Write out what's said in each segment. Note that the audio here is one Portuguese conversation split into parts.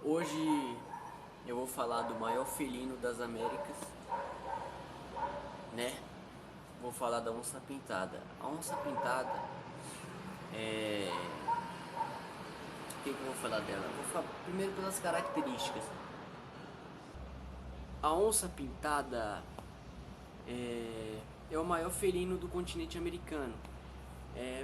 Hoje eu vou falar do maior felino das Américas, né? Vou falar da onça pintada. A onça pintada é. O que eu vou falar dela? Vou falar primeiro pelas características. A onça pintada é o maior felino do continente americano,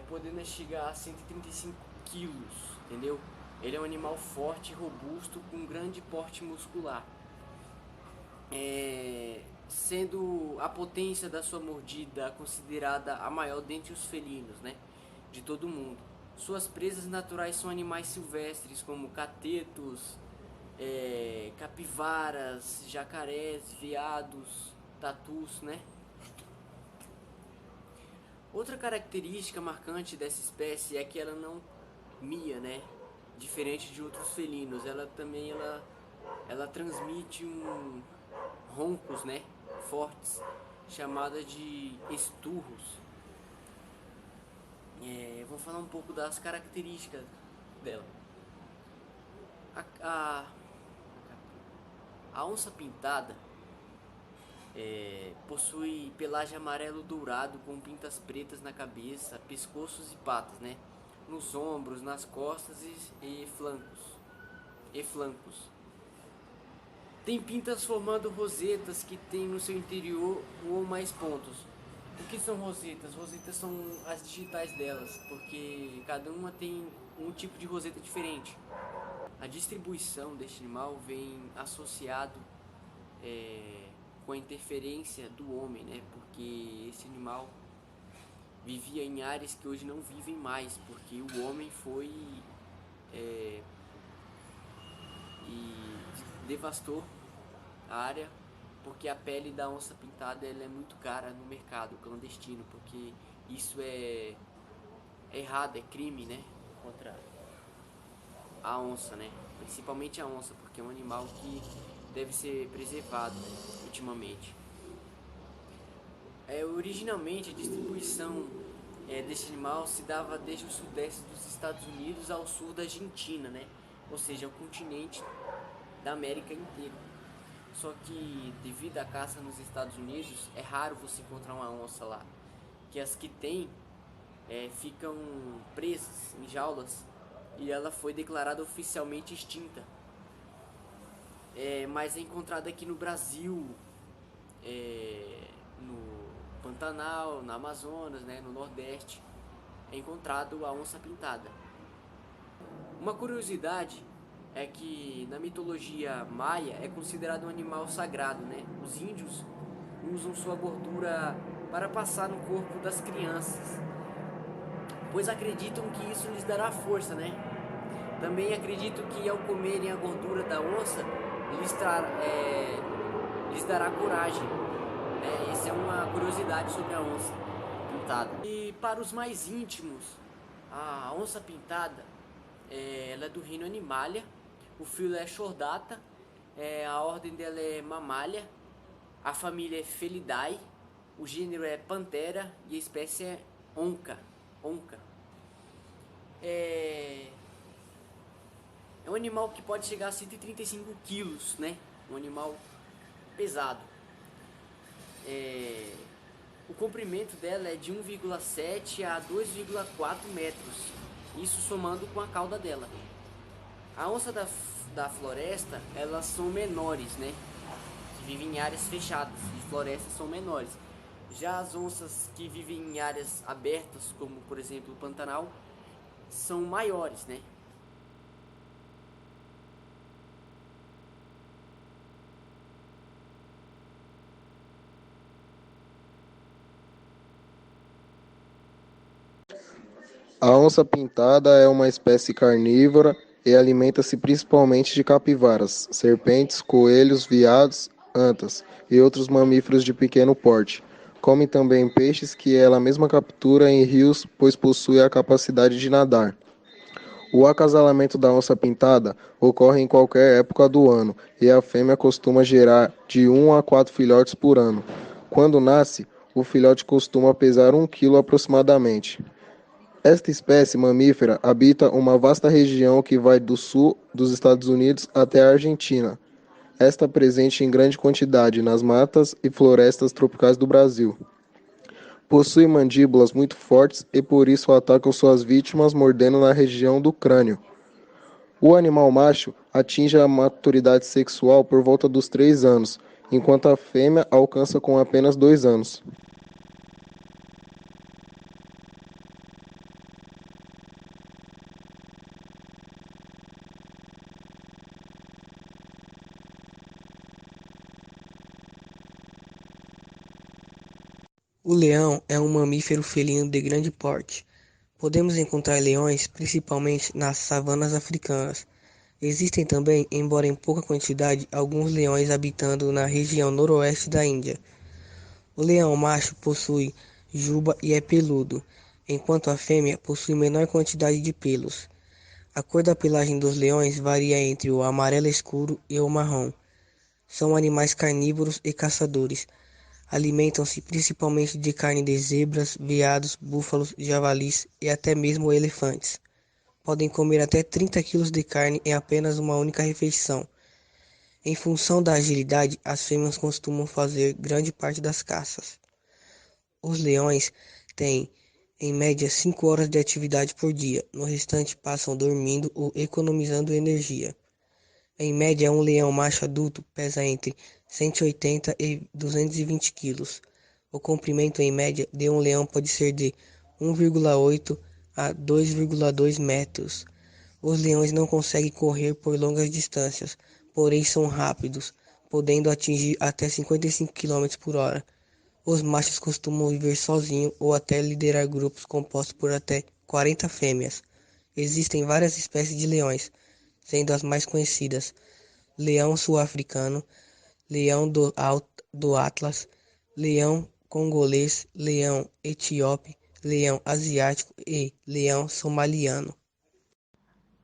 podendo chegar a 135 quilos, entendeu? Ele é um animal forte e robusto com grande porte muscular, sendo a potência da sua mordida considerada a maior dentre os felinos, né, de todo o mundo. Suas presas naturais são animais silvestres como catetos, capivaras, jacarés, veados, tatus, né? Outra característica marcante dessa espécie é que ela não mia, né? Diferente de outros felinos, ela transmite roncos, né? Fortes, chamada de esturros. Vou falar um pouco das características dela. A, a, a onça pintada possui pelagem amarelo dourado com pintas pretas na cabeça, pescoços e patas, né? Nos ombros, nas costas e flancos. Tem pintas formando rosetas que tem no seu interior um ou mais pontos. O que são rosetas? Rosetas são as digitais delas, porque cada uma tem um tipo de roseta diferente. A distribuição deste animal vem associado com a interferência do homem, né? Porque esse animal vivia em áreas que hoje não vivem mais, porque o homem foi e devastou a área, porque a pele da onça pintada ela é muito cara no mercado clandestino, porque isso é errado, é crime, né? Contra a onça, né? Principalmente a onça, porque é um animal que deve ser preservado, né? Ultimamente. Originalmente a distribuição desse animal se dava desde o sudeste dos Estados Unidos ao sul da Argentina, né? Ou seja, o continente da América inteira. Só que devido à caça nos Estados Unidos é raro você encontrar uma onça lá, que as que tem ficam presas em jaulas e ela foi declarada oficialmente extinta. Mas é encontrada aqui no Brasil, no Pantanal, na Amazonas, né, no Nordeste, é encontrado a onça pintada. Uma curiosidade é que na mitologia maia é considerado um animal sagrado, né? Os índios usam sua gordura para passar no corpo das crianças, pois acreditam que isso lhes dará força, né? Também acredito que ao comerem a gordura da onça lhes dará coragem. Essa é uma curiosidade sobre a onça pintada. E para os mais íntimos, a onça pintada ela é do reino Animalia. O filo é chordata, a ordem dela é Mammalia, a família é Felidae, o gênero é Panthera e a espécie é Onca. É, é um animal que pode chegar a 135 quilos, né? Um animal pesado. O comprimento dela é de 1,7 a 2,4 metros, isso somando com a cauda dela. A onça da floresta, elas são menores, né? Que vivem em áreas fechadas, de florestas são menores. Já as onças que vivem em áreas abertas, como por exemplo o Pantanal, são maiores, né? A onça pintada é uma espécie carnívora e alimenta-se principalmente de capivaras, serpentes, coelhos, veados, antas e outros mamíferos de pequeno porte. Come também peixes que ela mesma captura em rios, pois possui a capacidade de nadar. O acasalamento da onça pintada ocorre em qualquer época do ano e a fêmea costuma gerar de 1 a 4 filhotes por ano. Quando nasce, o filhote costuma pesar 1 quilo aproximadamente. Esta espécie mamífera habita uma vasta região que vai do sul dos Estados Unidos até a Argentina. Está presente em grande quantidade nas matas e florestas tropicais do Brasil. Possui mandíbulas muito fortes e por isso atacam suas vítimas mordendo na região do crânio. O animal macho atinge a maturidade sexual por volta dos 3 anos, enquanto a fêmea alcança com apenas 2 anos. O leão é um mamífero felino de grande porte. Podemos encontrar leões principalmente nas savanas africanas. Existem também, embora em pouca quantidade, alguns leões habitando na região noroeste da Índia. O leão macho possui juba e é peludo, enquanto a fêmea possui menor quantidade de pelos. A cor da pelagem dos leões varia entre o amarelo escuro e o marrom. São animais carnívoros e caçadores. Alimentam-se principalmente de carne de zebras, veados, búfalos, javalis e até mesmo elefantes. Podem comer até 30 quilos de carne em apenas uma única refeição. Em função da agilidade, as fêmeas costumam fazer grande parte das caças. Os leões têm, em média, 5 horas de atividade por dia. No restante, passam dormindo ou economizando energia. Em média, um leão macho adulto pesa entre 180 e 220 quilos. O comprimento em média de um leão pode ser de 1,8 a 2,2 metros. Os leões não conseguem correr por longas distâncias, porém são rápidos, podendo atingir até 55 km por hora. Os machos costumam viver sozinhos ou até liderar grupos compostos por até 40 fêmeas. Existem várias espécies de leões, sendo as mais conhecidas: leão sul-africano, leão do Atlas, leão congolês, leão etíope, leão asiático e leão somaliano.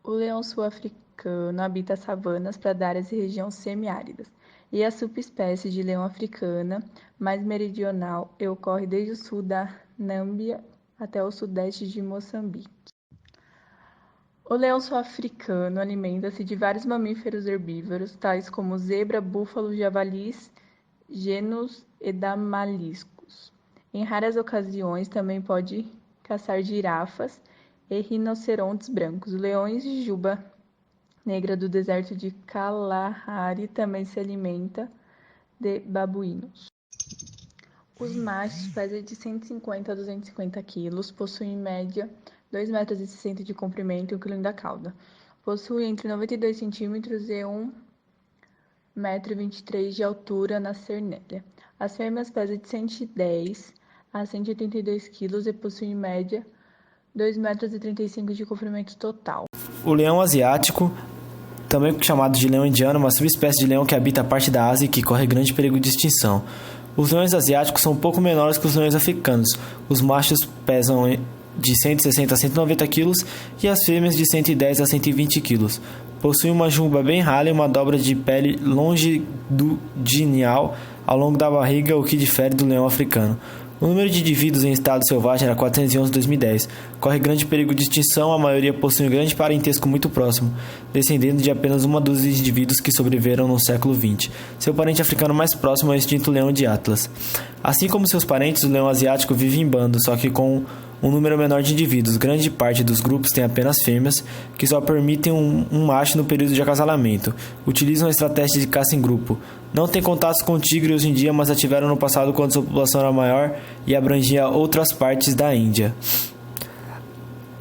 O leão sul-africano habita savanas, pradárias e regiões semiáridas, e a subespécie de leão africana mais meridional e ocorre desde o sul da Nâmbia até o sudeste de Moçambique. O leão sul-africano alimenta-se de vários mamíferos herbívoros, tais como zebra, búfalo, javalis, genos e damaliscos. Em raras ocasiões também pode caçar girafas e rinocerontes brancos. Os leões de juba negra do deserto de Kalahari também se alimenta de babuínos. Os machos pesam de 150 a 250 quilos, possuem em média 2,60 metros de comprimento e 1 kg da cauda. Possui entre 92 centímetros e 1,23 m de altura na cernelha. As fêmeas pesam de 110 a 182 quilos e possuem em média 2,35 m de comprimento total. O leão asiático, também chamado de leão indiano, é uma subespécie de leão que habita a parte da Ásia e que corre grande perigo de extinção. Os leões asiáticos são um pouco menores que os leões africanos. Os machos pesam de 160 a 190 kg e as fêmeas de 110 a 120 kg. Possui uma juba bem rala e uma dobra de pele longitudinal ao longo da barriga, o que difere do leão africano. O número de indivíduos em estado selvagem era 411 em 2010. Corre grande perigo de extinção, a maioria possui um grande parentesco muito próximo, descendendo de apenas uma dúzia de indivíduos que sobreviveram no século XX. Seu parente africano mais próximo é o extinto leão de Atlas. Assim como seus parentes, o leão asiático vive em bando, só que com um número menor de indivíduos. Grande parte dos grupos tem apenas fêmeas, que só permitem um macho no período de acasalamento. Utilizam a estratégia de caça em grupo. Não tem contatos com o tigre hoje em dia, mas a tiveram no passado quando sua população era maior e abrangia outras partes da Índia.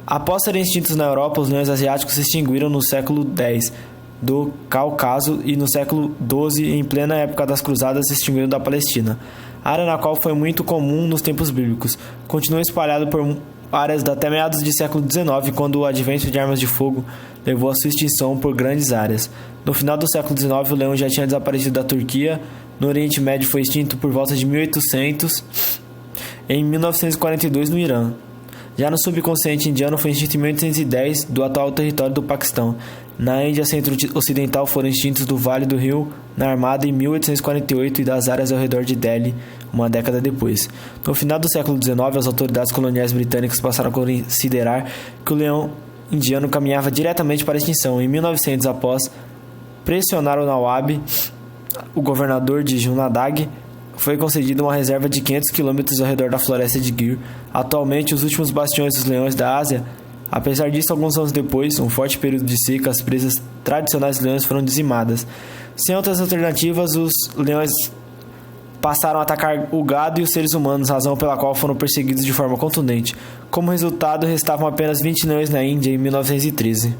Após serem extintos na Europa, os leões asiáticos se extinguiram no século X do Cáucaso e no século XII, em plena época das cruzadas, se extinguiram da Palestina, área na qual foi muito comum nos tempos bíblicos. Continuou espalhado por áreas até meados do século XIX, quando o advento de armas de fogo levou à sua extinção por grandes áreas. No final do século XIX, o leão já tinha desaparecido da Turquia. No Oriente Médio foi extinto por volta de 1800, em 1942 no Irã. Já no subcontinente indiano foi extinto em 1810 do atual território do Paquistão. Na Índia Centro-Ocidental foram extintos do Vale do Rio na Armada em 1848 e das áreas ao redor de Delhi, uma década depois. No final do século XIX, as autoridades coloniais britânicas passaram a considerar que o leão indiano caminhava diretamente para a extinção. Em 1900, após pressionar o Nawab, o governador de Junagadh, foi concedida uma reserva de 500 quilômetros ao redor da floresta de Gir. Atualmente, os últimos bastiões dos leões da Ásia. Apesar disso, alguns anos depois, um forte período de seca, as presas tradicionais dos leões foram dizimadas. Sem outras alternativas, os leões passaram a atacar o gado e os seres humanos, razão pela qual foram perseguidos de forma contundente. Como resultado, restavam apenas 20 leões na Índia em 1913.